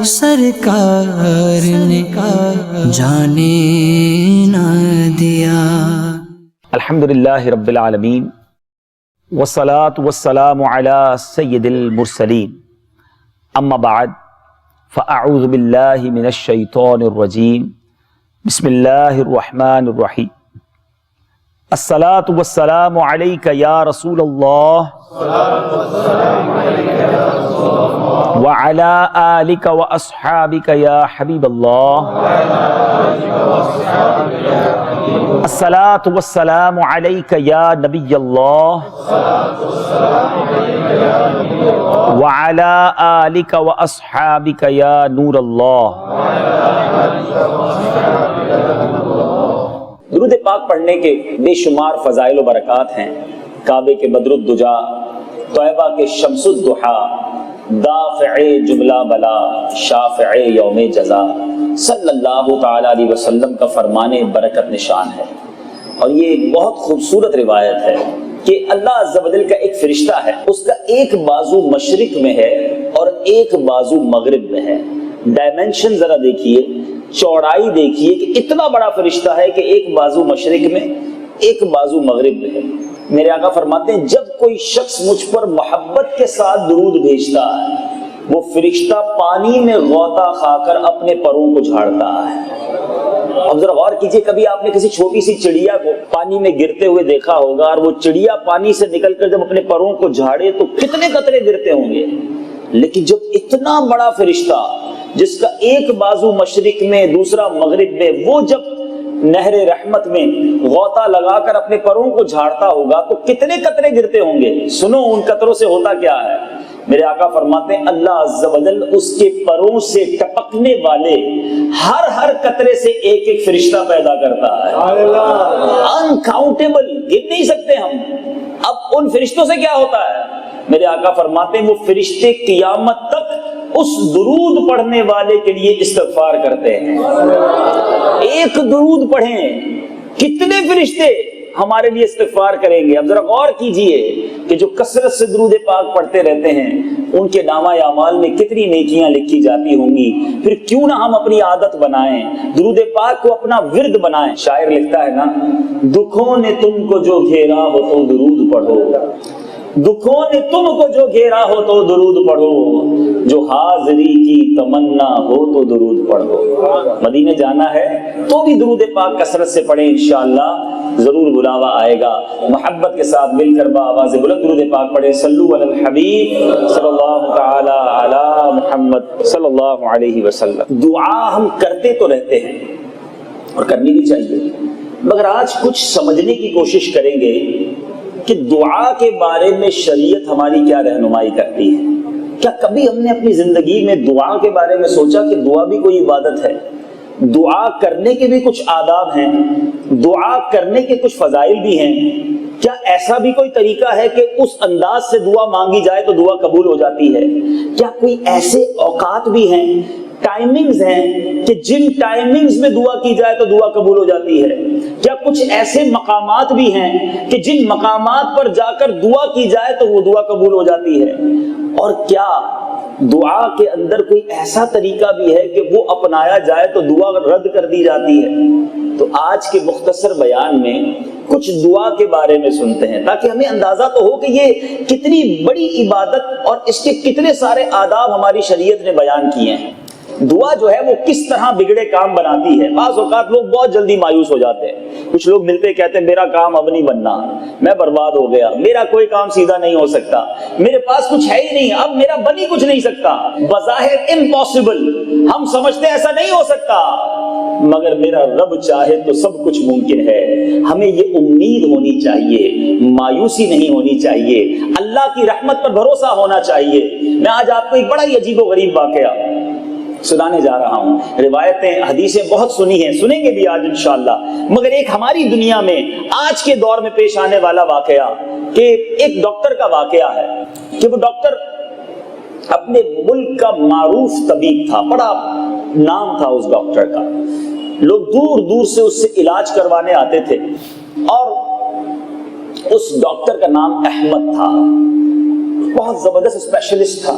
سرکار نے جانے نہ دیا۔ الحمدللہ رب العالمین والصلاة والسلام علی سید المرسلین، اما بعد فاعوذ باللہ من الشیطان الرجیم، بسم اللہ الرحمن الرحیم۔ الصلاة والسلام علیک یا رسول اللہ وعلی آلک واصحابک یا حبیب اللہ۔ الصلاة والسلام علیک یا نبی اللہ وعلی آلک واصحابک یا نور اللہ۔ درود پاک پڑھنے کے بے شمار فضائل و برکات ہیں۔ کعبے کے بدر الدجا، طیبہ کے شمس الضحیٰ، دافع جملہ بلا، شافع یوم جزا، صلی اللہ تعالی علیہ وسلم کا فرمان برکت نشان ہے۔ اور یہ بہت خوبصورت روایت ہے کہ اللہ عز و جل کا ایک فرشتہ ہے، اس کا ایک بازو مشرق میں ہے اور ایک بازو مغرب میں ہے۔ ڈائمنشن ذرا دیکھیے، چوڑائی دیکھیے کہ اتنا بڑا فرشتہ ہے کہ ایک بازو مشرق میں ایک بازو مغرب میں ہے۔ میرے آقا فرماتے ہیں جب کوئی شخص مجھ پر محبت کے ساتھ درود بھیجتا ہے، وہ فرشتہ پانی میں غوطہ کھا کر اپنے پروں کو جھاڑتا ہے۔ اب ذرا غور کیجئے، کبھی آپ نے کسی چھوٹی سی چڑیا کو پانی میں گرتے ہوئے دیکھا ہوگا، اور وہ چڑیا پانی سے نکل کر جب اپنے پروں کو جھاڑے تو کتنے قطرے گرتے ہوں گے۔ لیکن جب اتنا بڑا فرشتہ جس کا ایک بازو مشرق میں دوسرا مغرب میں، وہ جب نہر رحمت میں غوطہ لگا کر اپنے پروں کو جھاڑتا ہوگا تو کتنے قطرے گرتے ہوں گے۔ سنو ان قطروں سے ہوتا کیا ہے۔ میرے آقا فرماتے ہیں اللہ عز و جل اس کے پروں سے ٹپکنے والے ہر قطرے سے ایک ایک فرشتہ پیدا کرتا ہے۔ انکاؤنٹیبل، گر نہیں سکتے ہم۔ اب ان فرشتوں سے کیا ہوتا ہے؟ میرے آقا فرماتے ہیں وہ فرشتے قیامت تک اس درود پڑھنے والے کے لیے استغفار کرتے ہیں۔ ایک درود پڑھیں، کتنے فرشتے ہمارے لیے استغفار کریں گے۔ اب ذرا غور کیجئے کہ جو کثرت سے درود پاک پڑھتے رہتے ہیں ان کے نامہ اعمال میں کتنی نیکیاں لکھی جاتی ہوں گی۔ پھر کیوں نہ ہم اپنی عادت بنائیں، درود پاک کو اپنا ورد بنائیں۔ شاعر لکھتا ہے نا، دکھوں نے تم کو جو گھیرا ہو تو درود پڑھو، دکھوں نے تم کو جو گھیرا ہو تو درود پڑھو، جو حاضری کی تمنا ہو تو درود پڑھو۔ مدینہ جانا ہے تو بھی درود پاک کثرت سے پڑھیں، انشاءاللہ ضرور بلاوا آئے گا۔ محبت کے ساتھ مل کر بآواز بلند درود پاک پڑھیں۔ صلو علی الحبیب صلی اللہ تعالی علی محمد صلی اللہ علیہ وسلم۔ دعا ہم کرتے تو رہتے ہیں اور کرنی بھی چاہیے، مگر آج کچھ سمجھنے کی کوشش کریں گے کہ دعا کے بارے میں شریعت ہماری کیا رہنمائی کرتی ہے۔ کیا کبھی ہم نے اپنی زندگی میں دعا کے بارے میں سوچا کہ دعا بھی کوئی عبادت ہے؟ دعا کرنے کے بھی کچھ آداب ہیں، دعا کرنے کے کچھ فضائل بھی ہیں۔ کیا ایسا بھی کوئی طریقہ ہے کہ اس انداز سے دعا مانگی جائے تو دعا قبول ہو جاتی ہے؟ کیا کوئی ایسے اوقات بھی ہیں، ٹائمنگز ہیں کہ جن ٹائمنگز میں دعا کی جائے تو دعا قبول ہو جاتی ہے؟ کیا کچھ ایسے مقامات بھی ہیں کہ جن مقامات پر جا کر دعا کی جائے تو وہ دعا قبول ہو جاتی ہے؟ اور کیا دعا کے اندر کوئی ایسا طریقہ بھی ہے کہ وہ اپنایا جائے تو دعا رد کر دی جاتی ہے؟ تو آج کے مختصر بیان میں کچھ دعا کے بارے میں سنتے ہیں تاکہ ہمیں اندازہ تو ہو کہ یہ کتنی بڑی عبادت اور اس کے کتنے سارے آداب ہماری شریعت نے بیان کیے ہیں۔ دعا جو ہے وہ کس طرح بگڑے کام بناتی ہے۔ بعض اوقات لوگ بہت جلدی مایوس ہو جاتے ہیں، کچھ لوگ ملتے کہتے ہیں میرا کام اب نہیں بننا، میں برباد ہو گیا، میرا کوئی کام سیدھا نہیں ہو سکتا، میرے پاس کچھ ہے ہی نہیں، اب میرا بن ہی کچھ نہیں سکتا۔ بظاہر امپاسبل، ہم سمجھتے ایسا نہیں ہو سکتا، مگر میرا رب چاہے تو سب کچھ ممکن ہے۔ ہمیں یہ امید ہونی چاہیے، مایوسی نہیں ہونی چاہیے، اللہ کی رحمت پر بھروسہ ہونا چاہیے۔ میں آج آپ کو ایک بڑا ہی عجیب و غریب واقعہ سنانے جا رہا ہوں۔ روایتیں حدیثیں بہت سنی ہیں، سنیں گے بھی آج انشاءاللہ، مگر ایک ہماری دنیا میں آج کے دور میں پیش آنے والا واقعہ کہ ایک ڈاکٹر کا واقعہ ہے کہ وہ ڈاکٹر اپنے ملک کا معروف طبیب تھا، بڑا نام تھا اس ڈاکٹر کا، لوگ دور دور سے اس سے علاج کروانے آتے تھے، اور اس ڈاکٹر کا نام احمد تھا، بہت زبردست اسپیشلسٹ تھا،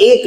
1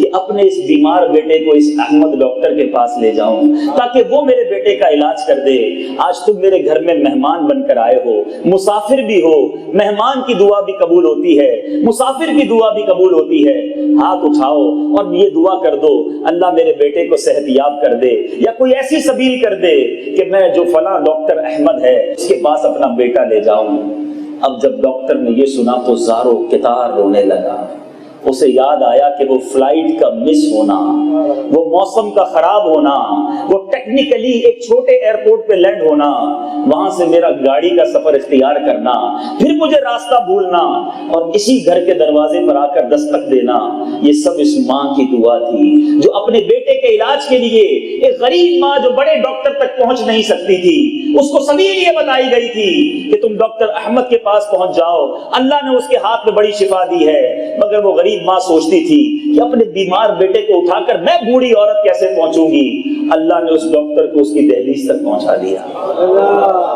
کہ اپنے اس بیمار بیٹے کو اس احمد ڈاکٹر کے پاس لے جاؤں تاکہ وہ میرے بیٹے کا علاج کر دے۔ آج تم میرے گھر میں مہمان بن کر آئے ہو، مسافر بھی ہو، مہمان کی دعا بھی قبول ہوتی ہے، مسافر کی دعا بھی قبول ہوتی ہے۔ ہاتھ اٹھاؤ اور یہ دعا کر دو اللہ میرے بیٹے کو صحت یاب کر دے، یا کوئی ایسی سبیل کر دے کہ میں جو فلاں ڈاکٹر احمد ہے اس کے پاس اپنا بیٹا لے جاؤں۔ اب جب ڈاکٹر نے یہ سنا تو زارو کتار رونے لگا۔ اسے یاد آیا کہ وہ فلائٹ کا مس ہونا، وہ موسم کا خراب ہونا، وہ ٹیکنیکلی ایک چھوٹے ایئرپورٹ پہ لینڈ ہونا، وہاں سے میرا گاڑی کا سفر اختیار کرنا، پھر مجھے راستہ بھولنا اور اسی گھر کے دروازے پر آ کر دستک دینا، یہ سب اس ماں کی دعا تھی جو اپنے بیٹے کے علاج کے لیے ایک غریب ماں جو بڑے ڈاکٹر تک پہنچ نہیں سکتی تھی، اس کو سبیل یہ بتائی گئی تھی کہ تم ڈاکٹر احمد کے پاس پہنچ جاؤ، اللہ نے اس کے ہاتھ میں بڑی شفا دی ہے۔ مگر وہ غریب ماں سوچتی تھی کہ اپنے بیمار بیٹے کو اٹھا کر میں بوڑھی عورت کیسے پہنچوں گی؟ اللہ نے اس ڈاکٹر کو اس کی دہلیز تک پہنچا دیا۔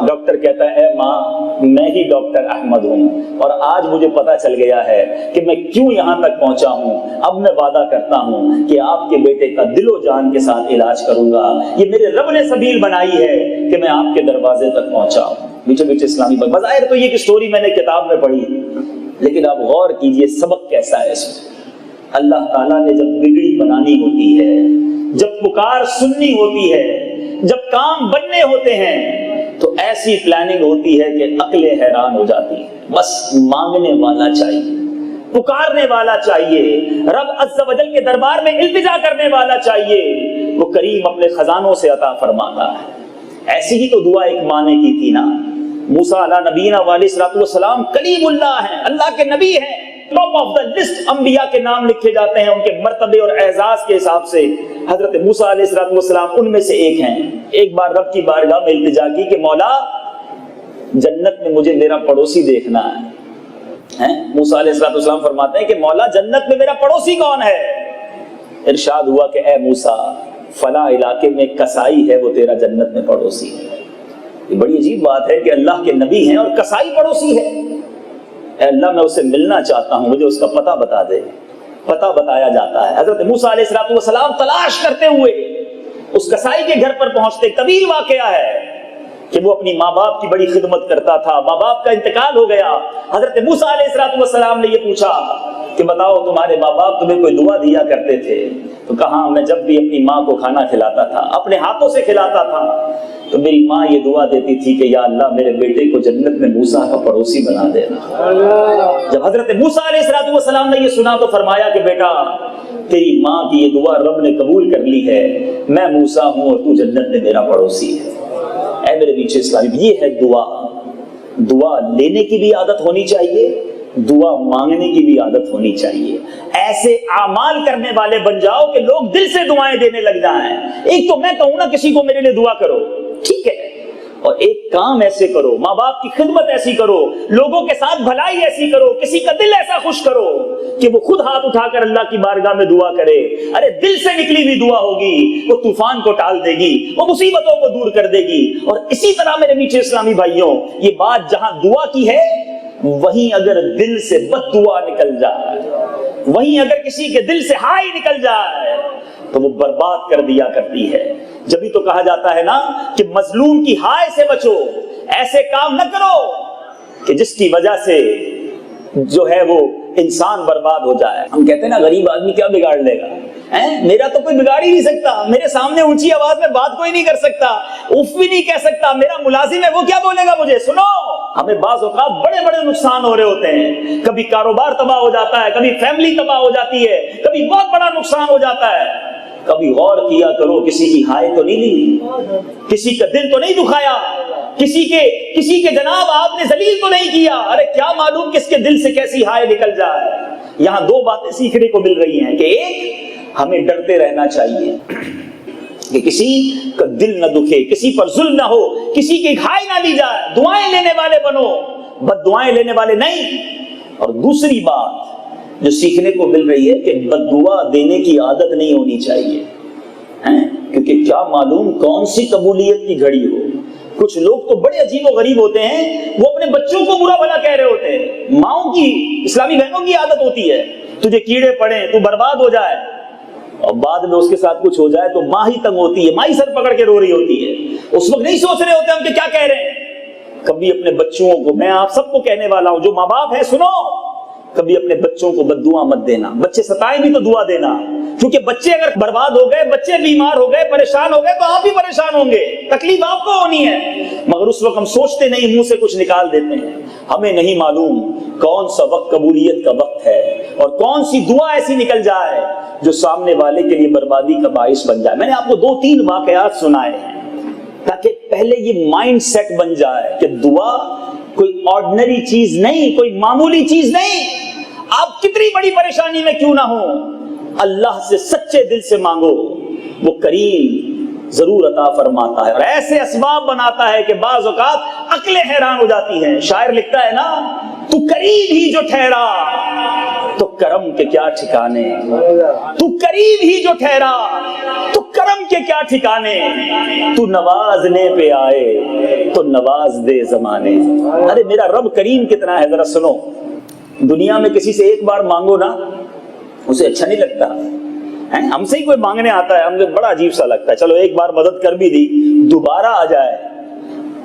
ڈاکٹر کہتا ہے اے ماں میں ہی ڈاکٹر احمد ہوں اور آج مجھے پتا چل گیا ہے کہ میں کیوں یہاں تک پہنچا ہوں۔ اب میں وعدہ کرتا ہوں کہ آپ کے بیٹے کا دل و جان کے ساتھ علاج کروں گا، یہ میرے رب نے سبیل بنائی ہے کہ میں آپ کے دروازے تک پہنچا ہوں۔ میٹھے میٹھے اسلامی بھائی، بظاہر تو یہ سٹوری میں نے کتاب میں پڑھی، لیکن آپ غور کیجئے سبق کیسا ہے اس میں۔ اللہ تعالیٰ نے جب بگڑی بنانی ہوتی ہے، جب پکار سننی ہوتی ہے، جب کام بننے ہوتے ہیں تو ایسی پلاننگ ہوتی ہے کہ عقلیں حیران ہو جاتی ہیں۔ بس مانگنے والا چاہیے، پکارنے والا چاہیے، رب عز و جل کے دربار میں التجا کرنے والا چاہیے، وہ کریم اپنے خزانوں سے عطا فرماتا ہے۔ ایسی ہی تو دعا ایک ماں نے کی تھی نا۔ موسیٰ علیہ نبینا علیہ السلام کلیم اللہ ہیں، اللہ کے نبی ہیں، ٹاپ آف دا لسٹ انبیاء کے نام لکھے جاتے ہیں ان کے مرتبے اور اعزاز کے حساب سے۔ حضرت موسیٰ علیہ السلام ان میں سے ایک ہیں۔ ایک بار رب کی بارگاہ میں التجا کی کہ مولا جنت میں مجھے میرا پڑوسی دیکھنا ہے۔ موسیٰ علیہ السلام فرماتے ہیں کہ مولا جنت میں میرا پڑوسی کون ہے؟ ارشاد ہوا کہ اے موسیٰ فلاں علاقے میں کسائی ہے، وہ تیرا جنت میں پڑوسی ہے۔ یہ بڑی عجیب بات ہے کہ اللہ کے نبی ہیں اور کسائی پڑوسی ہے۔ اے اللہ میں اسے ملنا چاہتا ہوں، مجھے اس کا پتہ بتا دے۔ پتہ بتایا جاتا ہے۔ حضرت موسیٰ علیہ السلام تلاش کرتے ہوئے اس کسائی کے گھر پر پہنچتے۔ طویل واقعہ ہے کہ وہ اپنی ماں باپ کی بڑی خدمت کرتا تھا، ماں باپ کا انتقال ہو گیا۔ حضرت موسیٰ علیہ السلام نے یہ پوچھا کہ بتاؤ تمہارے ماں باپ تمہیں کوئی دعا دیا کرتے تھے؟ تو کہا میں جب بھی اپنی ماں کو کھانا کھلاتا تھا، اپنے ہاتھوں سے کھلاتا تھا، تو میری ماں یہ دعا دیتی تھی کہ یا اللہ میرے بیٹے کو جنت میں موسیٰ کا پڑوسی بنا دینا۔ جب حضرت موسیٰ علیہ السلام نے یہ سنا تو فرمایا کہ بیٹا تیری ماں کی یہ دعا رب نے قبول کر لی ہے، میں موسیٰ ہوں اور تو جنت میں میرا پڑوسی ہے۔ اے میرے بیچ اسلامی، یہ ہے دعا۔ دعا لینے کی بھی عادت ہونی چاہیے، دعا مانگنے کی بھی عادت ہونی چاہیے۔ ایسے اعمال کرنے والے بن جاؤ کہ لوگ دل سے دعائیں دینے لگ جائیں۔ ایک تو میں کہوں نا کسی کو میرے لیے دعا کرو، ٹھیک ہے، اور ایک کام ایسے کرو، ماں باپ کی خدمت ایسی کرو، لوگوں کے ساتھ بھلائی ایسی کرو، کسی کا دل ایسا خوش کرو کہ وہ خود ہاتھ اٹھا کر اللہ کی بارگاہ میں دعا کرے۔ ارے دل سے نکلی ہوئی دعا ہوگی، وہ طوفان کو ٹال دے گی، وہ مصیبتوں کو دور کر دے گی۔ اور اسی طرح میرے میٹھے اسلامی بھائیوں، یہ بات جہاں دعا کی ہے وہیں اگر دل سے بد دعا نکل جائے، وہیں اگر کسی کے دل سے ہائی نکل جائے تو وہ برباد کر دیا کرتی ہے۔ جبھی تو کہا جاتا ہے نا کہ مظلوم کی ہائے سے بچو، ایسے کام نہ کرو کہ جس کی وجہ سے جو ہے وہ انسان برباد ہو جائے۔ ہم کہتے ہیں نا غریب آدمی کیا بگاڑ لے گا، میرا تو کوئی بگاڑ ہی نہیں سکتا، میرے سامنے اونچی آواز میں بات کوئی نہیں کر سکتا، اف بھی نہیں کہہ سکتا، میرا ملازم ہے وہ کیا بولے گا مجھے۔ سنو، ہمیں بعض اوقات بڑے بڑے نقصان ہو رہے ہوتے ہیں، کبھی کاروبار تباہ ہو جاتا ہے، کبھی فیملی تباہ ہو جاتی ہے، کبھی بہت بڑا نقصان ہو جاتا ہے۔ کبھی غور کیا کرو کسی کی ہائے تو نہیں لی، کسی کا دل تو نہیں دکھایا، کسی کے جناب آپ نے ذلیل تو نہیں کیا۔ ارے کیا معلوم کس کے دل سے کیسی ہائے نکل جائے۔ یہاں دو باتیں سیکھنے کو مل رہی ہیں کہ ایک، ہمیں ڈرتے رہنا چاہیے کہ کسی کا دل نہ دکھے، کسی پر ظلم نہ ہو، کسی کی ہائے نہ لی جائے، دعائیں لینے والے بنو، بد دعائیں لینے والے نہیں۔ اور دوسری بات جو سیکھنے کو مل رہی ہے کہ بد دعا دینے کی عادت نہیں ہونی چاہیے، کیونکہ کیا معلوم کون سی قبولیت کی گھڑی ہو۔ کچھ لوگ تو بڑے عجیب و غریب ہوتے ہیں، وہ اپنے بچوں کو برا بھلا کہہ رہے ہوتے ہیں۔ ماؤں کی، اسلامی بہنوں کی عادت ہوتی ہے تجھے کیڑے پڑے, تو برباد ہو جائے, اور بعد میں اس کے ساتھ کچھ ہو جائے تو ماں ہی تنگ ہوتی ہے, ماں ہی سر پکڑ کے رو رہی ہوتی ہے. اس وقت نہیں سوچ رہے ہوتے ہم کہ کیا کہہ رہے ہیں. کبھی اپنے بچوں کو, میں آپ سب کو کہنے والا ہوں جو ماں باپ ہے سنو, کبھی اپنے بچوں کو بد دعا مت دینا. بچے ستائے بھی تو دعا دینا, کیونکہ بچے اگر برباد ہو گئے, بچے بیمار ہو گئے, پریشان ہو گئے تو آپ بھی پریشان ہوں گے, تکلیف آپ کو ہونی ہے. مگر اس وقت ہم سوچتے نہیں, منہ سے کچھ نکال دیتے ہیں. ہمیں نہیں معلوم کون سا وقت قبولیت کا وقت ہے اور کون سی دعا ایسی نکل جائے جو سامنے والے کے لیے بربادی کا باعث بن جائے. میں نے آپ کو 2-3 واقعات سنائے ہیں تاکہ پہلے یہ مائنڈ سیٹ بن جائے کہ دعا کوئی آرڈنری چیز نہیں, کوئی معمولی چیز نہیں. آپ کتنی بڑی پریشانی میں کیوں نہ ہو, اللہ سے سچے دل سے مانگو, وہ کریم ضرور عطا فرماتا ہے اور ایسے اسباب بناتا ہے کہ بعض اوقات عقلیں حیران ہو جاتی ہیں. شاعر لکھتا ہے نا, تو قریب ہی جو ٹھہرا تو کرم کے کیا ٹھکانے, تو قریب ہی جو ٹھہرا تو کرم کے کیا ٹھکانے, تو نوازنے پہ آئے تو نواز دے زمانے. ارے میرا رب کریم کتنا ہے ذرا سنو. دنیا میں کسی سے ایک بار مانگو نا, اسے اچھا نہیں لگتا. ہم سے ہی کوئی مانگنے آتا ہے, ہمیں بڑا عجیب سا لگتا ہے. چلو ایک بار مدد کر بھی دی, دوبارہ آ جائے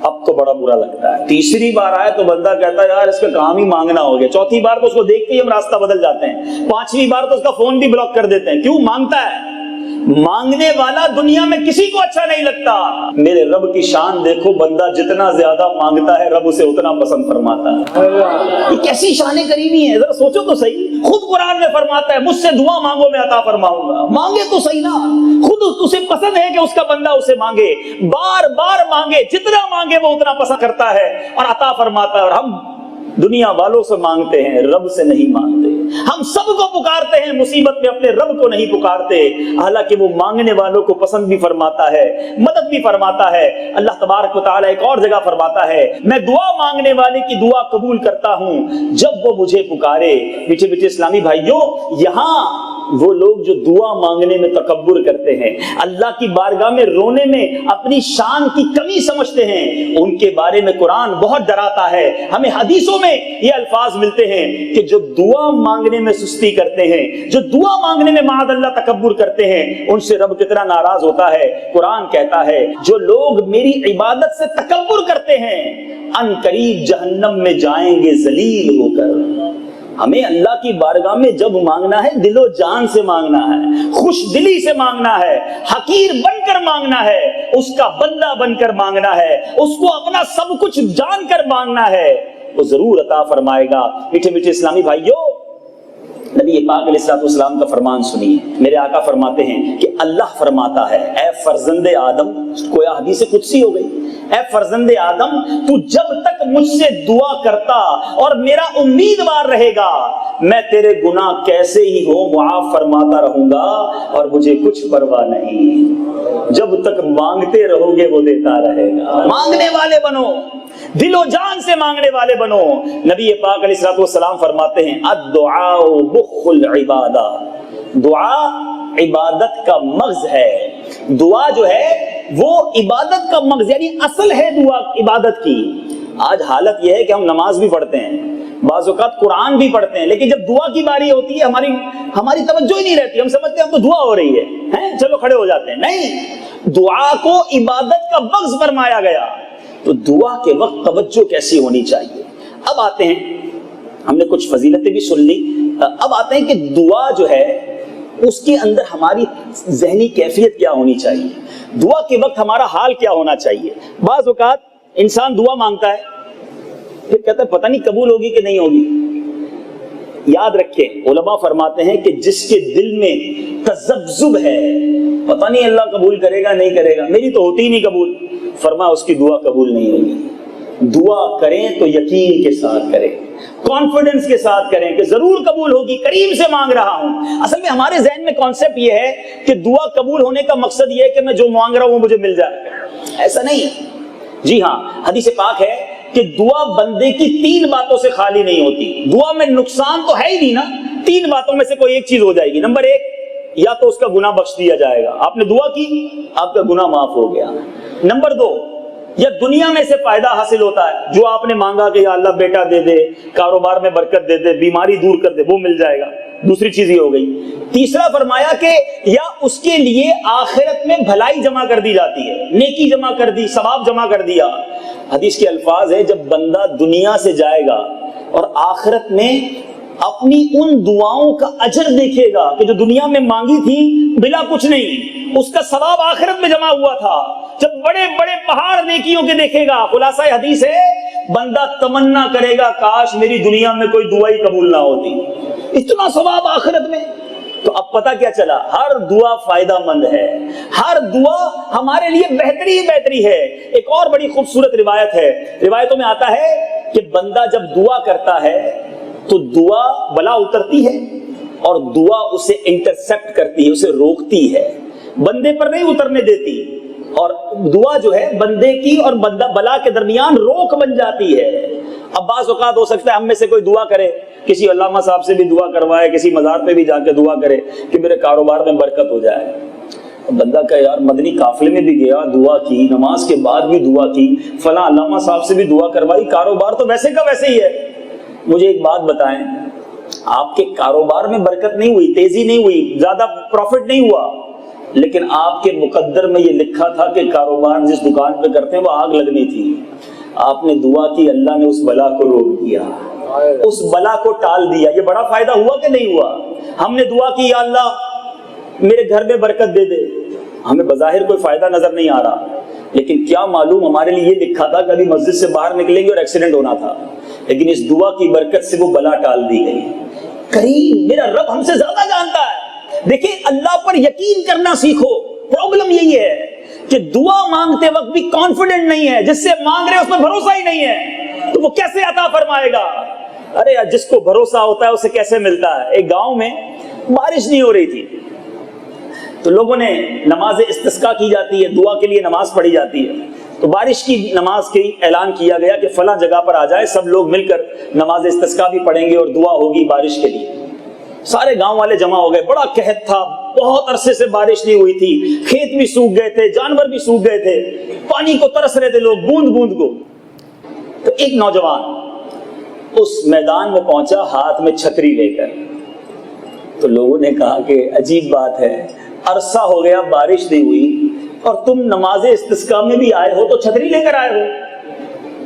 اب تو بڑا برا لگتا ہے. تیسری بار آئے تو بندہ کہتا ہے یار اس کا کام ہی مانگنا ہو گیا. چوتھی بار تو اس کو دیکھتے ہی ہم راستہ بدل جاتے ہیں. 5ویں بار تو اس کا فون بھی بلاک کر دیتے ہیں. کیوں؟ مانگتا ہے. مانگنے والا دنیا میں کسی کو اچھا نہیں لگتا. میرے رب کی شان دیکھو, بندہ جتنا زیادہ مانگتا ہے رب اسے اتنا پسند فرماتا ہے. یہ کیسی شان کریمی ہے, ذرا سوچو تو صحیح. خود قرآن میں فرماتا ہے مجھ سے دعا مانگو میں عطا فرماؤں گا. مانگے تو صحیح نا, خود اسے پسند ہے کہ اس کا بندہ اسے مانگے, بار بار مانگے, جتنا مانگے وہ اتنا پسند کرتا ہے اور عطا فرماتا ہے. اور ہم دنیا والوں سے مانگتے ہیں, رب سے نہیں مانگتے. ہم سب کو پکارتے ہیں, مصیبت میں اپنے رب کو نہیں پکارتے, حالانکہ وہ مانگنے والوں کو پسند بھی فرماتا ہے, مدد بھی فرماتا ہے. اللہ تبارک و تعالی ایک اور جگہ فرماتا ہے میں دعا مانگنے والے کی دعا قبول کرتا ہوں جب وہ مجھے پکارے. میٹھے میٹھے اسلامی بھائیوں, یہاں وہ لوگ جو دعا مانگنے میں تکبر کرتے ہیں, اللہ کی بارگاہ میں رونے میں اپنی شان کی کمی سمجھتے ہیں, ان کے بارے میں قرآن بہت ڈراتا ہے. ہمیں حدیثوں میں یہ الفاظ ملتے ہیں کہ جو دعا مانگنے میں سستی کرتے ہیں, جو دعا مانگنے میں معاذ اللہ تکبر کرتے ہیں, ان سے رب کتنا ناراض ہوتا ہے. قرآن کہتا ہے جو لوگ میری عبادت سے تکبر کرتے ہیں ان قریب جہنم میں جائیں گے ذلیل ہو کر. ہمیں اللہ کی بارگاہ میں جب مانگنا ہے دل و جان سے مانگنا ہے, خوش دلی سے مانگنا ہے, حقیر بن کر مانگنا ہے, اس کا بندہ بن کر مانگنا ہے, اس کو اپنا سب کچھ جان کر مانگنا ہے, وہ ضرور عطا فرمائے گا. میٹھے میٹھے اسلامی بھائیوں, نبی پاک علیہ السلام کا فرمان سنیے. میرے آقا فرماتے ہیں کہ اللہ فرماتا ہے اے فرزند آدم, کوئی حدیث قدسی ہو گئی, اے فرزند آدم تو جب تک مجھ سے دعا کرتا اور میرا امیدوار رہے گا میں تیرے گناہ کیسے ہی ہو معاف فرماتا رہوں گا اور مجھے کچھ پرواہ نہیں. جب تک مانگتے رہو گے وہ دیتا رہے گا. مانگنے والے بنو, دل و جان سے مانگنے والے بنو. نبی پاک علیہ السلام فرماتے ہیں الدعاء مخ العبادہ, دعا عبادت کا مغز ہے. دعا جو ہے وہ عبادت کا مغز یعنی اصل ہے دعا عبادت کی. آج حالت یہ ہے کہ ہم نماز بھی پڑھتے ہیں, بعض اوقات قرآن بھی پڑھتے ہیں, لیکن جب دعا کی باری ہوتی ہے ہماری توجہ ہی نہیں رہتی. ہم سمجھتے ہیں اب تو دعا ہو رہی ہے, چلو کھڑے ہو جاتے ہیں. نہیں, دعا کو عبادت کا مغز فرمایا گیا. تو دعا کے وقت توجہ کیسی ہونی چاہیے. اب آتے ہیں, ہم نے کچھ فضیلتیں بھی سن لی, اب آتے ہیں کہ دعا جو ہے اس کے اندر ہماری ذہنی کیفیت کیا ہونی چاہیے, دعا کے وقت ہمارا حال کیا ہونا چاہیے. بعض اوقات انسان دعا مانگتا ہے پھر کہتا ہے پتہ نہیں قبول ہوگی کہ نہیں ہوگی. یاد رکھیں, علماء فرماتے ہیں کہ جس کے دل میں تذبذب ہے, پتہ نہیں اللہ قبول کرے گا نہیں کرے گا, میری تو ہوتی ہی نہیں قبول, فرمایا اس کی دعا قبول نہیں ہوگی. دعا کریں تو یقین کے ساتھ کریں, کانفیڈنس کے ساتھ کریں کہ ضرور قبول ہوگی, قریب سے مانگ رہا ہوں. اصل میں ہمارے ذہن میں کانسیپٹ یہ ہے کہ دعا قبول ہونے کا مقصد یہ ہے کہ میں جو مانگ رہا ہوں وہ مجھے مل جائے. ایسا نہیں. جی ہاں, حدیث پاک ہے کہ دعا بندے کی 3 باتوں سے خالی نہیں ہوتی. دعا میں نقصان تو ہے ہی نہیں نا, 3 باتوں میں سے کوئی ایک چیز ہو جائے گی. نمبر 1, یا تو اس کا گناہ بخش دیا جائے گا, آپ نے دعا کی آپ کا گناہ معاف ہو گیا. نمبر 2, یا دنیا میں سے فائدہ حاصل ہوتا ہے, جو آپ نے مانگا کہ یا اللہ بیٹا دے دے, کاروبار میں برکت دے دے, بیماری دور کر دے, وہ مل جائے گا. دوسری چیز یہ ہو گئی۔ تیسرا فرمایا کہ یا اس کے لیے آخرت میں بھلائی جمع کر دی جاتی ہے، نیکی جمع کر دی، ثواب جمع کر دیا۔ حدیث کے الفاظ ہے جب بندہ دنیا سے جائے گا اور آخرت میں اپنی ان دعاؤں کا اجر دیکھے گا کہ جو دنیا میں مانگی تھی بلا کچھ نہیں، اس کا ثواب آخرت میں جمع ہوا تھا، جب بڑے بڑے پہاڑ نیکیوں کے دیکھے گا، خلاصہ حدیث ہے بندہ تمنا کرے گا کاش میری دنیا میں کوئی دعا ہی قبول نہ ہوتی، اتنا ثواب آخرت میں۔ تو اب پتہ کیا چلا، ہر دعا فائدہ مند ہے، ہر دعا ہمارے لیے بہتری ہی بہتری ہے۔ ایک اور بڑی خوبصورت روایت ہے، روایتوں میں آتا ہے کہ بندہ جب دعا کرتا ہے تو دعا بلا اترتی ہے اور دعا اسے انٹرسپٹ کرتی ہے، اسے روکتی ہے، بندے پر نہیں اترنے دیتی، اور دعا جو ہے بندے کی اور بندہ بلا کے درمیان روک بن جاتی ہے۔ اب بعض اوقات ہو سکتا ہے ہم میں سے کوئی دعا کرے، کسی علامہ صاحب سے بھی دعا کروائے، کسی مزار پہ بھی جا کے دعا کرے کہ میرے کاروبار میں برکت ہو جائے، بندہ کہ یار مدنی قافلے میں بھی گیا، دعا کی، نماز کے بعد بھی دعا کی، فلاں علامہ صاحب سے بھی دعا کروائی، کاروبار تو ویسے کا ویسے ہی ہے۔ مجھے ایک بات بتائیں، آپ کے کاروبار میں برکت نہیں ہوئی، تیزی نہیں ہوئی، زیادہ پروفٹ نہیں ہوا، لیکن آپ کے مقدر میں یہ لکھا تھا کہ کاروبار جس دکان پہ کرتے ہیں وہ آگ لگنی تھی، آپ نے دعا کی، اللہ نے اس بلا کو روک دیا، اس بلا کو ٹال دیا۔ یہ بڑا فائدہ ہوا کہ نہیں ہوا؟ ہم نے دعا کی یا اللہ میرے گھر میں برکت دے دے، ہمیں بظاہر کوئی فائدہ نظر نہیں آ رہا، لیکن کیا معلوم ہمارے لیے یہ لکھا تھا کہ ابھی مسجد سے باہر نکلیں گے اور ایکسیڈنٹ ہونا تھا، لیکن اس دعا کی برکت سے وہ بلا ٹال دی گئی۔ کریم میرا رب ہم سے زیادہ جانتا ہے۔ دیکھیں اللہ پر یقین کرنا سیکھو۔ پرابلم یہی ہے کہ دعا مانگتے وقت بھی کانفیڈنٹ نہیں ہے، جس سے مانگ رہے اس پر بھروسہ ہی نہیں ہے تو وہ کیسے عطا فرمائے گا؟ ارے یار جس کو بھروسہ ہوتا ہے اسے کیسے ملتا ہے؟ ایک گاؤں میں بارش نہیں ہو رہی تھی تو لوگوں نے نماز استسقاء کی جاتی ہے، دعا کے لیے نماز پڑھی جاتی ہے، تو بارش کی نماز کی اعلان کیا گیا کہ فلاں جگہ پر آ جائے، سب لوگ مل کر نماز استسقاء بھی پڑھیں گے اور دعا ہوگی بارش کے لیے۔ سارے گاؤں والے جمع ہو گئے، بڑا قحط تھا، بہت عرصے سے بارش نہیں ہوئی تھی، کھیت بھی سوکھ گئے تھے، جانور بھی سوکھ گئے تھے، پانی کو ترس رہے تھے لوگ بوند بوند کو۔ تو ایک نوجوان اس میدان میں پہنچا ہاتھ میں چھتری لے کر، تو لوگوں نے کہا کہ عجیب بات ہے، عرصہ ہو گیا بارش نہیں ہوئی اور تم نماز استسقاء میں بھی آئے ہو تو چھتری لے کر آئے ہو۔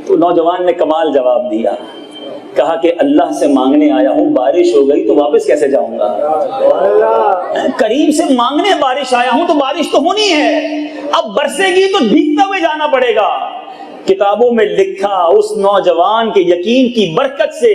تو نوجوان نے کمال جواب دیا، کہا کہ اللہ سے مانگنے آیا ہوں، بارش ہو گئی تو واپس کیسے جاؤں گا؟ کریم سے مانگنے بارش آیا ہوں تو بارش تو ہونی ہے، اب برسے گی تو بھیگتے ہوئے جانا پڑے گا۔ کتابوں میں لکھا اس نوجوان کے یقین کی برکت سے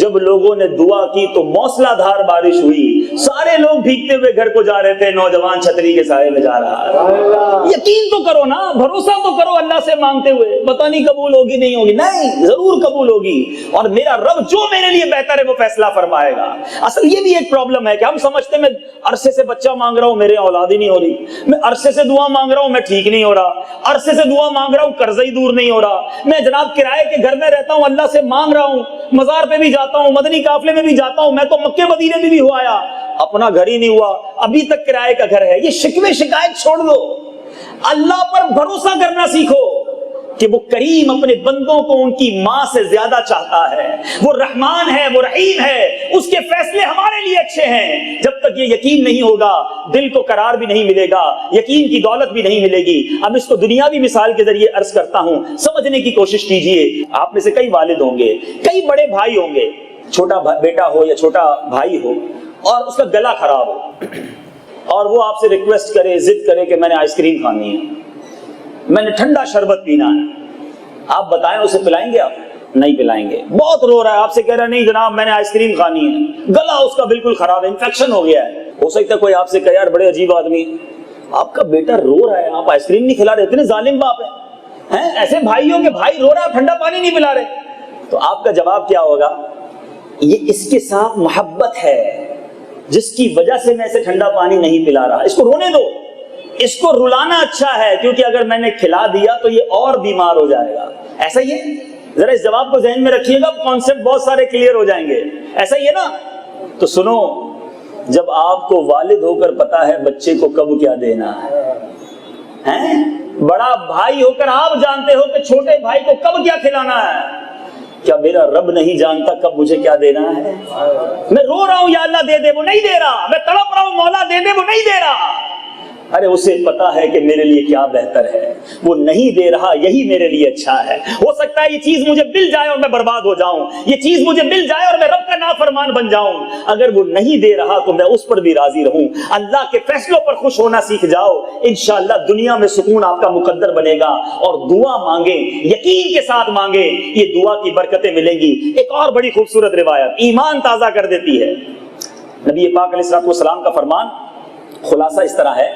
جب لوگوں نے دعا کی تو موسلا دھار بارش ہوئی، سارے لوگ بھیگتے ہوئے گھر کو جا رہے تھے، نوجوان چھتری کے سائے میں جا رہا ہے۔ یقین تو کرو نا، بھروسہ تو کرو اللہ سے مانگتے ہوئے، پتہ نہیں قبول ہوگی نہیں ہوگی، نہیں ضرور قبول ہوگی، اور میرا رب جو میرے لیے بہتر ہے وہ فیصلہ فرمائے گا۔ اصل یہ بھی ایک پرابلم ہے کہ ہم سمجھتے ہیں میں عرصے سے بچہ مانگ رہا ہوں میرے اولاد ہی نہیں ہو رہی، میں عرصے سے دعا مانگ رہا ہوں میں ٹھیک نہیں ہو رہا، عرصے سے دعا مانگ رہا ہوں قرضہ ہی دور نہیں ہو رہا، میں جناب کرائے کے گھر میں رہتا ہوں اللہ سے مانگ رہا ہوں، مزار پہ بھی جاتا ہوں، مدنی قافلے میں بھی جاتا ہوں، میں تو مکے مدینے میں بھی ہو آیا، اپنا گھر ہی نہیں ہوا، ابھی تک کرائے کا گھر ہے۔ یہ شکوے شکایت چھوڑ دو، اللہ پر بھروسہ کرنا سیکھو کہ وہ کریم اپنے بندوں کو ان کی ماں سے زیادہ چاہتا ہے، وہ رحمان ہے، وہ رحیم ہے، اس کے فیصلے ہمارے لیے اچھے ہیں۔ جب تک یہ یقین نہیں ہوگا دل کو قرار بھی نہیں ملے گا، یقین کی دولت بھی نہیں ملے گی۔ اب اس کو دنیاوی مثال کے ذریعے عرض کرتا ہوں، سمجھنے کی کوشش کیجئے۔ آپ میں سے کئی والد ہوں گے، کئی بڑے بھائی ہوں گے، چھوٹا بیٹا ہو یا چھوٹا بھائی ہو اور اس کا گلا خراب ہو اور وہ آپ سے ریکویسٹ کرے، ضد کرے کہ میں نے آئس کریم کھانی ہے، میں نے ٹھنڈا شربت پینا ہے، آپ بتائیں اسے پلائیں گے؟ آپ نہیں پلائیں گے۔ بہت رو رہا ہے، آپ سے کہہ رہا ہے نہیں جناب میں نے آئس کریم کھانی ہے، گلا اس کا بالکل خراب ہے، انفیکشن ہو گیا ہے۔ ہو سکتا ہے کوئی آپ سے کہے یار بڑے عجیب آدمی، آپ کا بیٹا رو رہا ہے آپ آئس کریم نہیں کھلا رہے، اتنے ظالم باپ ہیں، ایسے بھائیوں کے بھائی رو رہا ہے ٹھنڈا پانی نہیں پلا رہے، تو آپ کا جواب کیا ہوگا؟ یہ اس کے ساتھ محبت ہے جس کی وجہ سے میں اسے ٹھنڈا پانی نہیں پلا رہا، اس کو رونے دو، اس کو رلانا اچھا ہے کیونکہ اگر میں نے کھلا دیا تو یہ اور بیمار ہو جائے گا۔ ایسا ہی ہے، ذرا اس جواب کو ذہن میں رکھیے گا، کانسیپٹ بہت سارے کلیئر ہو جائیں گے۔ ایسا ہی ہے نا؟ تو سنو، جب آپ کو والد ہو کر پتا ہے بچے کو کب کیا دینا ہے، بڑا بھائی ہو کر آپ جانتے ہو کہ چھوٹے بھائی کو کب کیا کھلانا ہے، کیا میرا رب نہیں جانتا کب مجھے کیا دینا ہے؟ میں رو رہا ہوں یا اللہ دے دے، وہ نہیں دے رہا، میں تڑپ رہا ہوں مولا دے دے، وہ نہیں دے رہا۔ ارے اسے پتا ہے کہ میرے لیے کیا بہتر ہے، وہ نہیں دے رہا، یہی میرے لیے اچھا ہے۔ ہو سکتا ہے یہ چیز مجھے مل جائے اور میں برباد ہو جاؤں، یہ چیز مجھے مل جائے اور میں رب کا نافرمان بن جاؤں، اگر وہ نہیں دے رہا تو میں اس پر بھی راضی رہوں۔ اللہ کے فیصلوں پر خوش ہونا سیکھ جاؤ، انشاءاللہ دنیا میں سکون آپ کا مقدر بنے گا۔ اور دعا مانگیں، یقین کے ساتھ مانگیں، یہ دعا کی برکتیں ملیں گی۔ ایک اور بڑی خوبصورت روایت ایمان تازہ کر دیتی ہے۔ نبی پاک علیہ السلام کا فرمان خلاصہ اس طرح ہے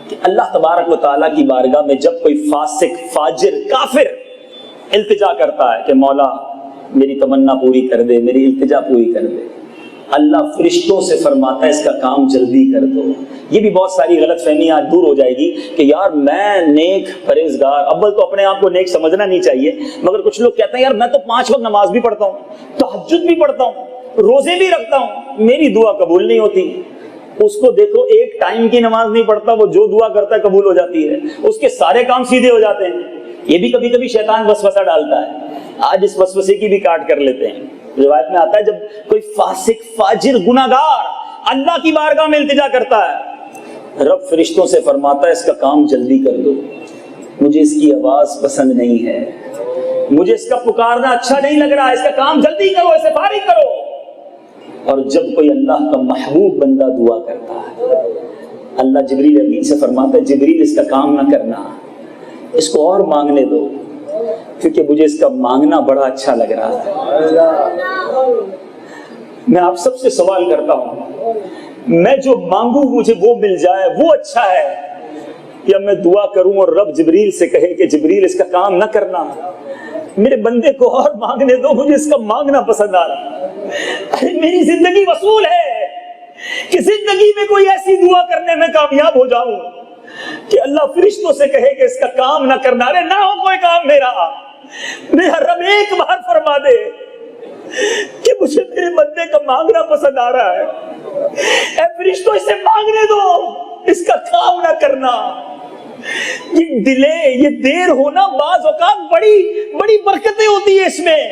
کہ اللہ تبارک و تعالیٰ کی بارگاہ میں جب کوئی فاسق، فاجر، کافر التجا کرتا ہے کہ مولا میری تمنا پوری کر دے، میری التجا پوری کر دے، اللہ فرشتوں سے فرماتا ہے اس کا کام جلدی کر دو۔ یہ بھی بہت ساری غلط فہمیاں آج دور ہو جائے گی کہ یار میں نیک پرہیزگار، اول تو اپنے آپ کو نیک سمجھنا نہیں چاہیے، مگر کچھ لوگ کہتے ہیں یار میں تو 5 وقت نماز بھی پڑھتا ہوں، تہجد بھی پڑھتا ہوں، روزے بھی رکھتا ہوں، میری دعا قبول نہیں ہوتی۔ اس کو دیکھو ایک ٹائم کی نماز نہیں پڑھتا، وہ جو دعا کرتا ہے قبول ہو جاتی ہے، اس کے سارے کام سیدھے ہو جاتے ہیں۔ یہ بھی کبھی کبھی شیطان وسوسہ ڈالتا ہے، آج اس وسوسے کی بھی کاٹ کر لیتے ہیں۔ روایت میں آتا ہے جب کوئی فاسق، فاجر، گناہگار اللہ کی بارگاہ میں التجا کرتا ہے، رب فرشتوں سے فرماتا ہے اس کا کام جلدی کر دو، مجھے اس کی آواز پسند نہیں ہے، مجھے اس کا پکارنا اچھا نہیں لگ رہا، اس کا کام جلدی کرو، اسے فارغ کرو۔ اور جب کوئی اللہ کا محبوب بندہ دعا کرتا ہے، اللہ جبریل امین سے فرماتا ہے جبریل اس کا کام نہ کرنا، اس کو اور مانگنے دو، کیونکہ مجھے اس کا مانگنا بڑا اچھا لگ رہا ہے۔ میں آپ سب سے سوال کرتا ہوں، میں جو مانگوں مجھے وہ مل جائے وہ اچھا ہے، یا میں دعا کروں اور رب جبریل سے کہے کہ جبریل اس کا کام نہ کرنا، میرے بندے کو اور مانگنے دو، مجھے اس کا مانگنا پسند آ رہا۔ ارے میری زندگی وصول ہے کہ زندگی میں کوئی ایسی دعا کرنے میں کامیاب ہو جاؤں کہ اللہ فرشتوں سے کہے کہ اس کا کام نہ کرنا، ارے نہ ہو کوئی کام میرا رب ایک بار فرما دے کہ مجھے میرے بندے کا مانگنا پسند آ رہا ہے، اے فرشتوں اسے مانگنے دو، اس کا کام نہ کرنا۔ یہ ڈیلے، یہ دیر ہونا بعض اوقات بڑی برکتیں ہوتی ہیں اس میں۔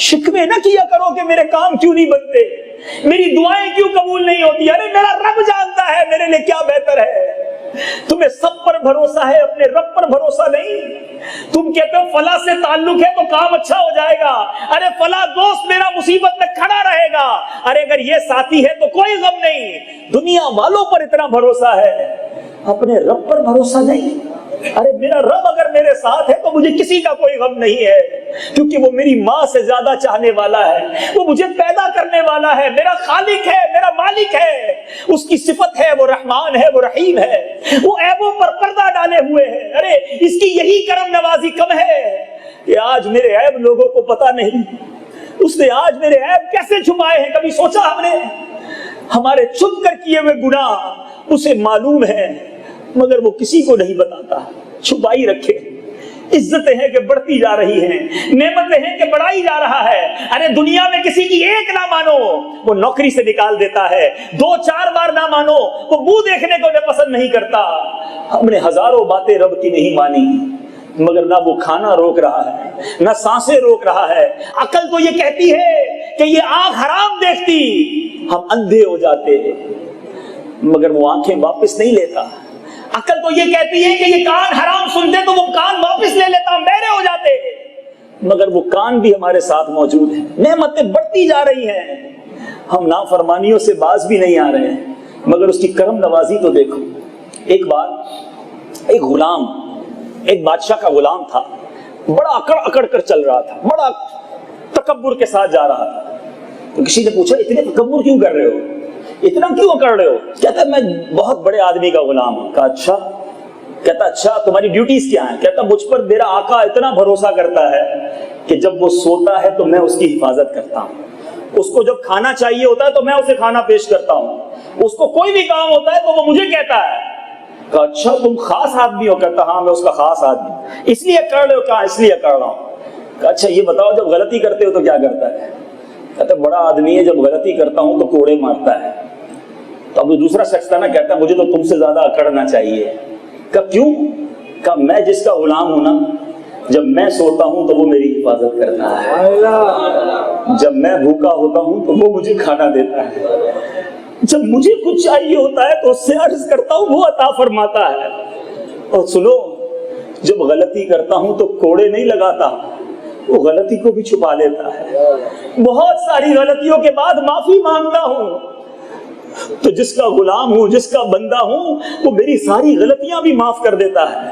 شکوے نہ کیا کرو کہ میرے کام کیوں نہیں بنتے، میری دعائیں کیوں قبول نہیں ہوتی، ارے میرا رب جانتا ہے میرے لیے کیا بہتر ہے۔ تمہیں سب پر بھروسہ ہے، اپنے رب پر بھروسہ نہیں۔ تم کہتے ہو فلاں سے تعلق ہے تو کام اچھا ہو جائے گا، ارے فلاں دوست میرا مصیبت میں کھڑا رہے گا، ارے اگر یہ ساتھی ہے تو کوئی غم نہیں۔ دنیا والوں پر اتنا بھروسہ ہے، اپنے رب پر بھروسہ نہیں۔ ارے میرا رب اگر میرے ساتھ ہے تو مجھے کسی کا کوئی غم نہیں ہے، کیونکہ وہ میری ماں سے زیادہ چاہنے والا ہے، وہ مجھے پیدا کرنے والا ہے، میرا خالق ہے، میرا مالک ہے، اس کی صفت ہے، وہ رحمان ہے، وہ رحیم ہے، وہ عیبوں پر پردہ ڈالے ہوئے ہے۔ ارے اس کی یہی کرم نوازی کم ہے کہ آج میرے عیب لوگوں کو پتا نہیں، اس نے آج میرے عیب کیسے چھپائے ہیں، کبھی سوچا ہم نے؟ ہمارے چھپ کر کیے ہوئے گناہ اسے معلوم ہے، مگر وہ کسی کو نہیں بتاتا، چھپائی رکھے۔ عزتیں ہیں کہ بڑھتی جا رہی ہیں، نعمتیں ہیں کہ بڑھائی جا رہا ہے۔ ارے دنیا میں کسی کی ایک نہ مانو وہ نوکری سے نکال دیتا ہے، 2-4 بار نہ مانو وہ منہ دیکھنے کو پسند نہیں کرتا۔ ہم نے ہزاروں باتیں رب کی نہیں مانی، مگر نہ وہ کھانا روک رہا ہے، نہ سانسیں روک رہا ہے۔ عقل تو یہ کہتی ہے کہ یہ آنکھ حرام دیکھتی، ہم اندھے ہو جاتے، مگر وہ آنکھیں واپس نہیں لیتا۔ عقل تو یہ کہتی ہے کہ یہ کان حرام سنتے تو وہ کان واپس لے لیتا، ہم بہرے ہو جاتے، مگر وہ کان بھی ہمارے ساتھ موجود ہیں۔ نعمتیں بڑھتی جا رہی ہیں، ہم نافرمانیوں سے باز بھی نہیں آ رہے ہیں، مگر اس کی کرم نوازی تو دیکھو۔ ایک بار ایک غلام، ایک بادشاہ کا غلام تھا، بڑا اکڑ اکڑ کر چل رہا تھا، بڑا تکبر کے ساتھ جا رہا تھا۔ تو کسی نے پوچھا اتنے تکبر کیوں کر رہے ہو، اتنا کیوں کر رہے ہو؟ کہتا ہے میں بہت بڑے آدمی کا غلام ہوں۔ کہا اچھا؟ کہتا اچھا تمہاری ڈیوٹیز کیا ہیں؟ کہتا مجھ پر میرا آقا اتنا بھروسہ کرتا ہے کہ جب وہ سوتا ہے تو میں اس کی حفاظت کرتا ہوں، اس کو جب کھانا چاہیے ہوتا ہے تو میں اسے کھانا پیش کرتا ہوں، اس کو کوئی بھی کام ہوتا ہے تو وہ مجھے کہتا ہے۔ کہا اچھا تم خاص آدمی ہو؟ کہتا ہاں میں اس کا خاص آدمی ہوں۔ اس لیے کر رہے ہو؟ کہا اس لیے کر رہا ہوں۔ کہا اچھا یہ بتاؤ جب غلطی کرتے ہو تو کیا کرتا ہے؟ کہتا بڑا آدمی ہے، جب غلطی کرتا ہوں تو کوڑے مارتا ہے۔ تو اب دوسرا شخص تھا نا، کہتا مجھے تو تم سے زیادہ اکڑنا چاہیے۔ کہا کیوں؟ کہا میں جس کا غلام ہوں نا، جب میں سوتا ہوں تو وہ میری حفاظت کرتا ہے، جب میں بھوکا ہوتا ہوں تو وہ مجھے کھانا دیتا ہے، جب مجھے کچھ چاہیے ہوتا ہے تو اس سے عرض کرتا ہوں وہ عطا فرماتا ہے۔ اور سنو، جب غلطی کرتا ہوں تو کوڑے نہیں لگاتا، وہ غلطی کو بھی چھپا لیتا ہے۔ بہت ساری غلطیوں کے بعد معافی مانگتا ہوں، تو جس کا غلام ہوں، جس کا بندہ ہوں، وہ میری ساری غلطیاں بھی معاف کر دیتا ہے۔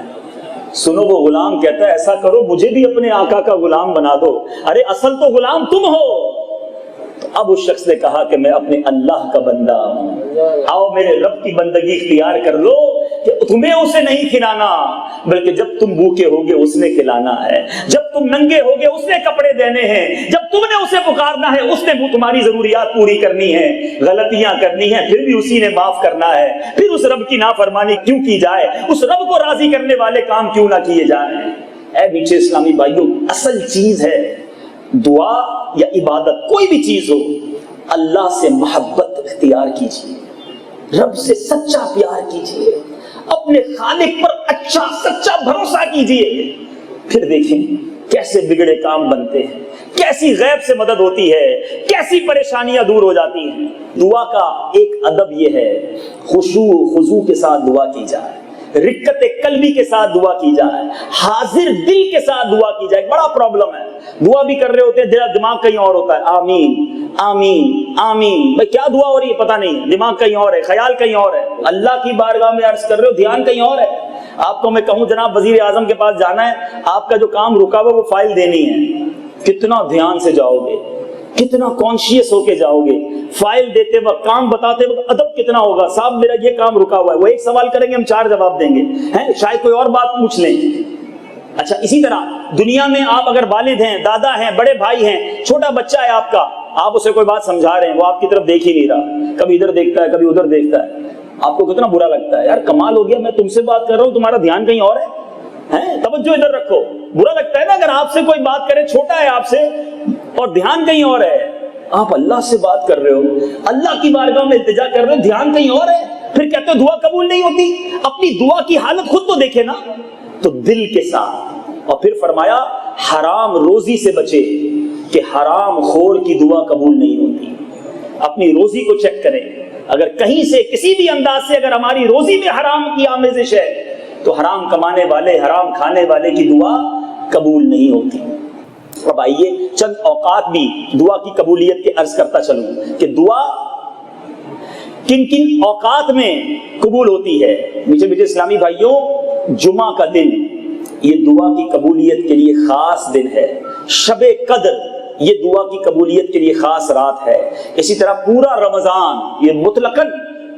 سنو، وہ غلام کہتا ہے ایسا کرو مجھے بھی اپنے آقا کا غلام بنا دو۔ ارے اصل تو غلام تم ہو۔ تو اب اس شخص نے کہا کہ میں اپنے اللہ کا بندہ ہوں، آؤ میرے رب کی بندگی اختیار کر لو کہ تمہیں اسے نہیں کھلانا، بلکہ جب تم بھوکے ہوگے اس نے کھلانا ہے، جب تم ننگے ہوگے اس نے کپڑے دینے ہیں، جب تم نے اسے پکارنا ہے اس نے تمہاری ضروریات پوری کرنی ہے، غلطیاں کرنی ہیں پھر بھی اسی نے معاف کرنا ہے۔ پھر اس رب کی نافرمانی کیوں کی جائے، اس رب کو راضی کرنے والے کام کیوں نہ کیے جائیں۔ اے میٹھے اسلامی بھائیوں، اصل چیز ہے دعا یا عبادت، کوئی بھی چیز ہو، اللہ سے محبت اختیار کیجیے، رب سے سچا پیار کیجیے، اپنے خالق پر اچھا سچا بھروسہ کیجیے، پھر دیکھیں کیسے بگڑے کام بنتے ہیں، کیسی غیب سے مدد ہوتی ہے، کیسی پریشانیاں دور ہو جاتی ہیں۔ دعا کا ایک ادب یہ ہے، خشوع و خضوع کے ساتھ دعا کی جائے، رقت قلبی کے ساتھ دعا کی جائے، حاضر دل کے ساتھ دعا کی جائے۔ بڑا پرابلم ہے، دعا بھی کر رہے ہوتے ہیں دماغ کہیں اور ہوتا ہے، آمین آمین آمین، بھائی کیا دعا ہو رہی ہے پتہ نہیں، دماغ کہیں اور ہے، خیال کہیں اور ہے، اللہ کی بارگاہ میں عرض کر رہے ہو دھیان کہیں اور ہے۔ آپ کو میں کہوں جناب وزیر اعظم کے پاس جانا ہے، آپ کا جو کام رکا ہوا وہ فائل دینی ہے، کتنا دھیان سے جاؤ گے، کتنا کانشیس ہو کے جاؤ گے، فائل دیتے وقت کام بتاتے وقت ادب کتنا ہوگا، صاحب میرا یہ کام رکا ہوا ہے، وہ ایک سوال کریں گے ہم 4 جواب دیں گے، شاید کوئی اور بات پوچھ لیں۔ اچھا اسی طرح دنیا میں آپ اگر والد ہیں، دادا ہیں، بڑے بھائی ہیں، چھوٹا بچہ ہے آپ کا، آپ اسے کوئی بات سمجھا رہے ہیں، وہ آپ کی طرف دیکھ ہی نہیں رہا، کبھی ادھر دیکھتا ہے کبھی ادھر دیکھتا ہے، آپ کو کتنا برا لگتا ہے، یار کمال ہو گیا، میں تم سے بات کر رہا ہوں تمہارا دھیان کہیں اور ہے، توجہ ادھر رکھو۔ برا لگتا ہے نا اگر آپ سے کوئی بات کرے، چھوٹا ہے آپ سے اور دھیان کہیں اور ہے، آپ اللہ سے بات کر رہے ہو، اللہ کی بارگاہ میں التجا کر رہے ہو، دھیان کہیں اور ہے، پھر کہتے ہو دعا قبول نہیں ہوتی۔ اپنی دعا کی حالت خود تو دیکھے نا، تو دل کے ساتھ۔ اور پھر فرمایا حرام روزی سے بچے کہ حرام خور کی دعا قبول نہیں ہوتی۔ اپنی روزی کو چیک کریں، اگر کہیں سے کسی بھی انداز سے اگر ہماری روزی میں حرام کی آمیزش ہے تو حرام کمانے والے، حرام کھانے والے کی دعا قبول نہیں ہوتی۔ اب آئیے چند اوقات بھی دعا کی قبولیت کے عرض کرتا چلوں کہ دعا کن کن اوقات میں قبول ہوتی ہے۔ میٹھے میٹھے اسلامی بھائیوں، جمعہ کا دن یہ دعا کی قبولیت کے لیے خاص دن ہے، شب قدر یہ دعا کی قبولیت کے لیے خاص رات ہے، اسی طرح پورا رمضان یہ مطلقاً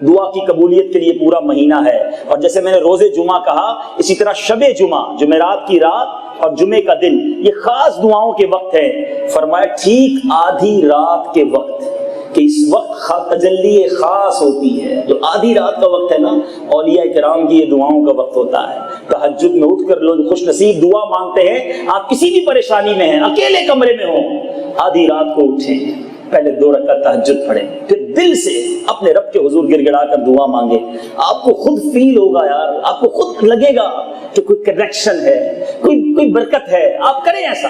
دعا کی قبولیت کے لیے پورا مہینہ ہے، اور جیسے میں نے روز جمعہ کہا اسی طرح شب جمعہ، جمعرات کی رات اور جمعے کا دن یہ خاص دعاؤں کے وقت ہے۔ فرمایا ٹھیک آدھی رات کے وقت، کہ اس وقت تجلی خاص ہوتی ہے، جو آدھی رات کا وقت ہے نا، اولیاء کرام کی یہ دعاؤں کا وقت ہوتا ہے۔ تہجد میں اٹھ کر لوگ خوش نصیب دعا مانگتے ہیں، آپ کسی بھی پریشانی میں ہیں، اکیلے کمرے میں ہوں، آدھی رات کو اٹھیں، پہلے 2 رکعت تہجد پڑھیں، پھر دل سے اپنے رب کے حضور گر گڑا کر دعا مانگے، آپ کو خود فیل ہوگا یار، آپ کو خود لگے گا کہ کوئی کنیکشن ہے، کوئی برکت ہے، آپ کریں ایسا،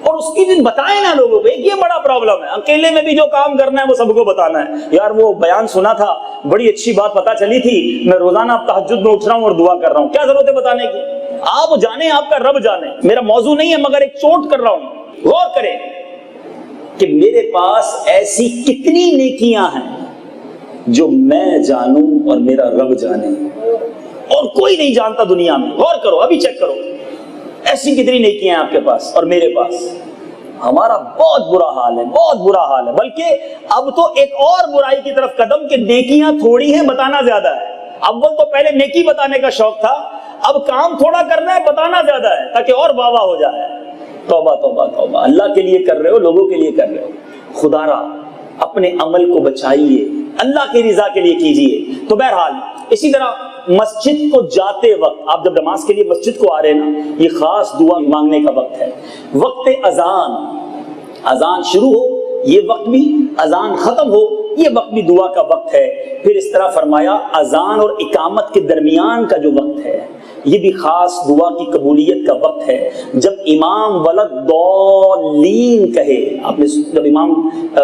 اور اس کی دن بتائیں نا لوگوں کو۔ یہ بڑا پرابلم ہے، اکیلے میں بھی جو کام کرنا ہے وہ سب کو بتانا ہے، یار وہ بیان سنا تھا بڑی اچھی بات پتہ چلی تھی، میں روزانہ تہجد میں اٹھ رہا ہوں اور دعا کر رہا ہوں، کیا ضرورت ہے بتانے کی؟ آپ جانیں، آپ کا رب جانے، میرا موضوع نہیں ہے مگر ایک چوٹ کر رہا ہوں۔ غور کریں کہ میرے پاس ایسی کتنی نیکیاں ہیں جو میں جانوں اور میرا رب جانے، اور کوئی نہیں جانتا دنیا میں۔ غور کرو، ابھی چیک کرو، ایسی کتنی نیکیاں ہیں آپ کے پاس اور میرے پاس۔ ہمارا بہت برا حال ہے، بہت برا حال ہے، بلکہ اب تو ایک اور برائی کی طرف قدم کہ نیکیاں تھوڑی ہیں بتانا زیادہ ہے۔ اول تو پہلے نیکی بتانے کا شوق تھا، اب کام تھوڑا کرنا ہے بتانا زیادہ ہے تاکہ اور واہ واہ ہو جائے۔ توبہ توبہ توبہ، اللہ کے لیے کر رہے ہو، لوگوں کے لیے کر رہے ہو، خدا را اپنے عمل کو بچائیے، اللہ کی رضا کے لیے کیجیے۔ تو بہرحال اسی طرح مسجد کو جاتے وقت، آپ جب نماز کے لیے مسجد کو آ رہے ہیں نا، یہ خاص دعا مانگنے کا وقت ہے۔ وقت اذان شروع ہو یہ وقت بھی، اذان ختم ہو یہ وقت بھی دعا کا وقت ہے۔ پھر اس طرح فرمایا اذان اور اقامت کے درمیان کا جو وقت ہے، یہ بھی خاص دعا کی قبولیت کا وقت ہے جب امام ولداللین کہے. آپ نے جب امام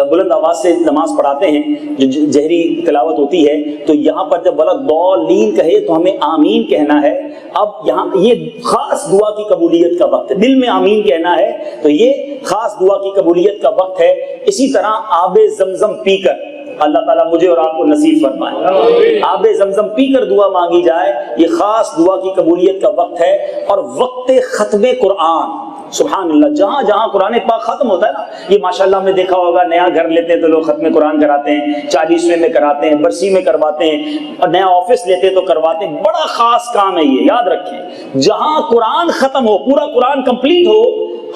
بلند آواز سے نماز پڑھاتے ہیں جو جہری تلاوت ہوتی ہے تو یہاں پر جب ولداللین کہے تو ہمیں آمین کہنا ہے. اب یہاں یہ خاص دعا کی قبولیت کا وقت ہے, دل میں آمین کہنا ہے تو یہ خاص دعا کی قبولیت کا وقت ہے. اسی طرح آب زمزم پی کر اللہ تعالیٰ مجھے اور آپ کو نصیب فرمائے, آب زمزم پی کر دعا مانگی جائے, یہ خاص دعا کی قبولیت کا وقت ہے. اور وقت ختم قرآن, سبحان اللہ, جہاں جہاں قرآن پاک ختم ہوتا ہے نا, یہ ماشاءاللہ ہم نے دیکھا ہوگا نیا گھر لیتے ہیں تو لوگ ختم قرآن کراتے ہیں, 40ویں میں کراتے ہیں, برسی میں کرواتے ہیں, اور نیا آفس لیتے ہیں تو کرواتے ہیں. بڑا خاص کام ہے یہ, یاد رکھیں. جہاں قرآن ختم ہو, پورا قرآن کمپلیٹ ہو,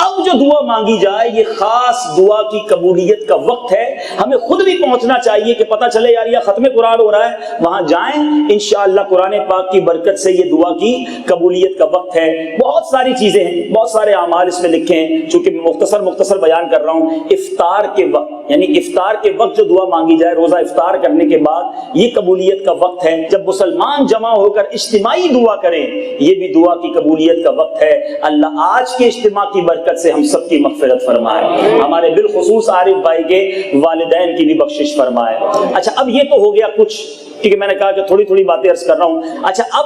اب جو دعا مانگی جائے یہ خاص دعا کی قبولیت کا وقت ہے. ہمیں خود بھی پہنچنا چاہیے کہ پتہ چلے یار یہ ختم قرآن ہو رہا ہے, وہاں جائیں, انشاءاللہ قرآن پاک کی برکت سے یہ دعا کی قبولیت کا وقت ہے. بہت ساری چیزیں ہیں, بہت سارے اعمال اس میں لکھے ہیں, چونکہ میں مختصر بیان کر رہا ہوں. افطار کے وقت, یعنی افطار کے وقت جو دعا مانگی جائے, روزہ افطار کرنے کے بعد, یہ قبولیت کا وقت ہے. جب مسلمان جمع ہو کر اجتماعی دعا کریں, یہ بھی دعا کی قبولیت کا وقت ہے. اللہ آج کے اجتماع کی برکت سے ہم سب کی مغفرت فرمائے, ہمارے بالخصوص عارف بھائی کے والدین کی بھی بخشش فرمائے. اچھا, اب یہ تو ہو گیا کچھ, کیونکہ میں نے کہا کہ تھوڑی تھوڑی باتیں عرض کر رہا ہوں. اچھا, اب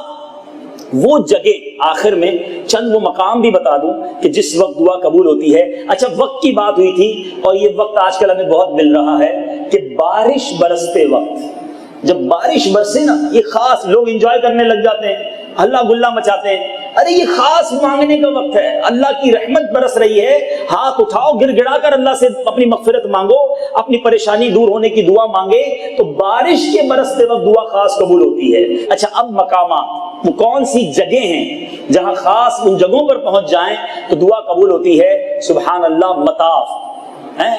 وہ جگہ آخر میں چند وہ مقام بھی بتا دوں کہ جس وقت دعا قبول ہوتی ہے. اچھا, وقت کی بات ہوئی تھی, اور یہ وقت آج کل ہمیں بہت مل رہا ہے کہ بارش برستے وقت, جب بارش برسے نا, یہ خاص لوگ انجوائے کرنے لگ جاتے ہیں, ہلا گلا مچاتے ہیں. ارے یہ خاص مانگنے کا وقت ہے, اللہ کی رحمت برس رہی ہے, ہاتھ اٹھاؤ, گر گڑا کر اللہ سے اپنی مغفرت مانگو, اپنی پریشانی دور ہونے کی دعا مانگے, تو بارش کے برستے وقت دعا خاص قبول ہوتی ہے. اچھا, اب مقامات, وہ کون سی جگہ ہیں جہاں خاص ان جگہوں پر پہنچ جائیں تو دعا قبول ہوتی ہے؟ سبحان اللہ, مطاف ہیں.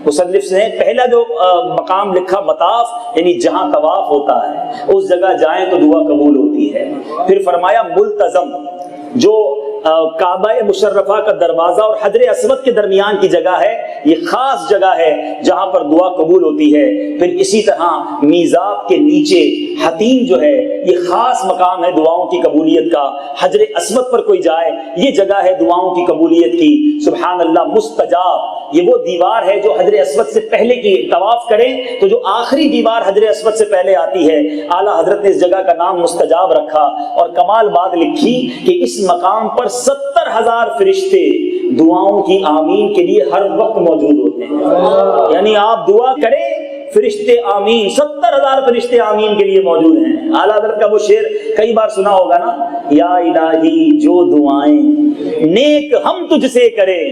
مصنف نے پہلا جو مقام لکھا مطاف, یعنی جہاں طواف ہوتا ہے اس جگہ جائیں تو دعا قبول ہوتی ہے. پھر فرمایا ملتزم, جو کعبہ مشرفہ کا دروازہ اور حجر اسود کے درمیان کی جگہ ہے, یہ خاص جگہ ہے جہاں پر دعا قبول ہوتی ہے. پھر اسی طرح میزاب کے نیچے حتیم جو ہے, یہ خاص مقام ہے دعاؤں کی قبولیت کا. حجر اسود پر کوئی جائے, یہ جگہ ہے دعاؤں کی قبولیت کی. سبحان اللہ, مستجاب, یہ وہ دیوار ہے جو حجر اسود سے پہلے کی, طواف کریں تو جو آخری دیوار حجر اسود سے پہلے آتی ہے, اعلیٰ حضرت نے اس جگہ کا نام مستجاب رکھا. اور کمال بات لکھی کہ اس مقام پر 70,000 فرشتے دعاؤں کی آمین کے لیے ہر وقت موجود ہوتے ہیں. یعنی آپ دعا کریں, فرشتے آمین, 70,000 فرشتے آمین کے لیے موجود ہیں. اعلیٰ حضرت کا وہ شعر کئی بار سنا ہوگا نا, یا الہی جو دعائیں نیک ہم تجھ سے کریں,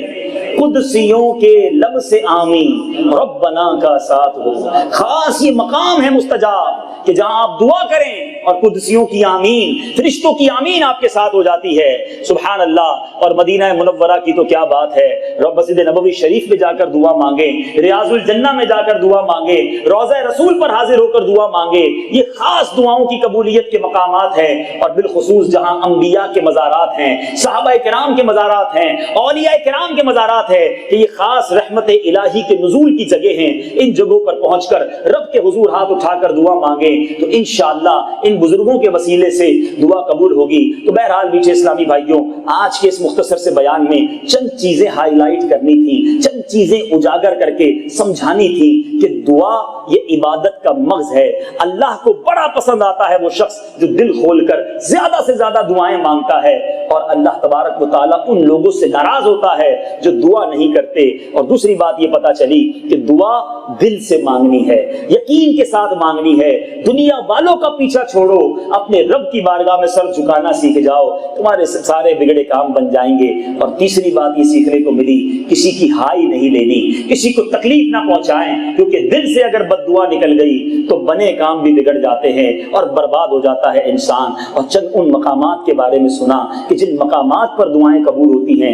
قدسیوں کے لب سے آمین, ربنا کا ساتھ ہو. خاص یہ مقام ہے مستجاب کہ جہاں آپ دعا کریں اور قدسیوں کی آمین, فرشتوں کی آمین آپ کے ساتھ ہو جاتی ہے. سبحان اللہ. اور مدینہ منورہ کی تو کیا بات ہے, مسجد نبوی شریف میں جا کر دعا مانگے, ریاض الجنہ میں جا کر دعا مانگے, روضہ رسول پر حاضر ہو کر دعا مانگے, یہ خاص دعاؤں کی قبولیت کے مقامات ہیں. اور بالخصوص جہاں انبیاء کے مزارات ہیں, صحابہ کرام کے مزارات ہیں, اولیاء کرام کے مزارات ہے, کہ یہ خاص رحمت الہی کے نزول کی جگہ ہیں. ان جگہوں پر پہنچ کر رب کے حضور ہاتھ اٹھا کر دعا مانگے تو انشاءاللہ ان بزرگوں کے وسیلے سے دعا قبول ہوگی. تو بہرحال میٹھے اسلامی بھائیوں, آج کے اس مختصر سے بیان میں چند چیزیں ہائی لائٹ کرنی تھی, چند چیزیں اجاگر کر کے سمجھانی تھی کہ دعا یہ عبادت کا مغز ہے. اللہ کو بڑا پسند آتا ہے وہ شخص جو دل کھول کر زیادہ سے زیادہ دعائیں مانگتا ہے, اور اللہ تبارک و تعالیٰ ان لوگوں سے ناراض ہوتا ہے جو دعا نہیں کرتے. اور دوسری بات یہ پتا چلی کہ دعا دل سے مانگنی ہے, یقین کے ساتھ مانگنی ہے. دنیا والوں کا پیچھا چھوڑو, اپنے رب کی بارگاہ میں سر جھکانا سیکھ جاؤ, تمہارے سارے بگڑے کام بن جائیں گے. اور تیسری بات یہ سیکھنے کو ملی, کسی کی ہائی نہیں لینی, کسی کو تکلیف نہ پہنچائیں, کیونکہ دل سے اگر بد دعا نکل گئی تو بنے کام بھی بگڑ جاتے ہیں اور برباد ہو جاتا ہے انسان. اور چند ان مقامات کے بارے میں سنا کہ جن مقامات پر دعائیں قبول ہوتی ہیں,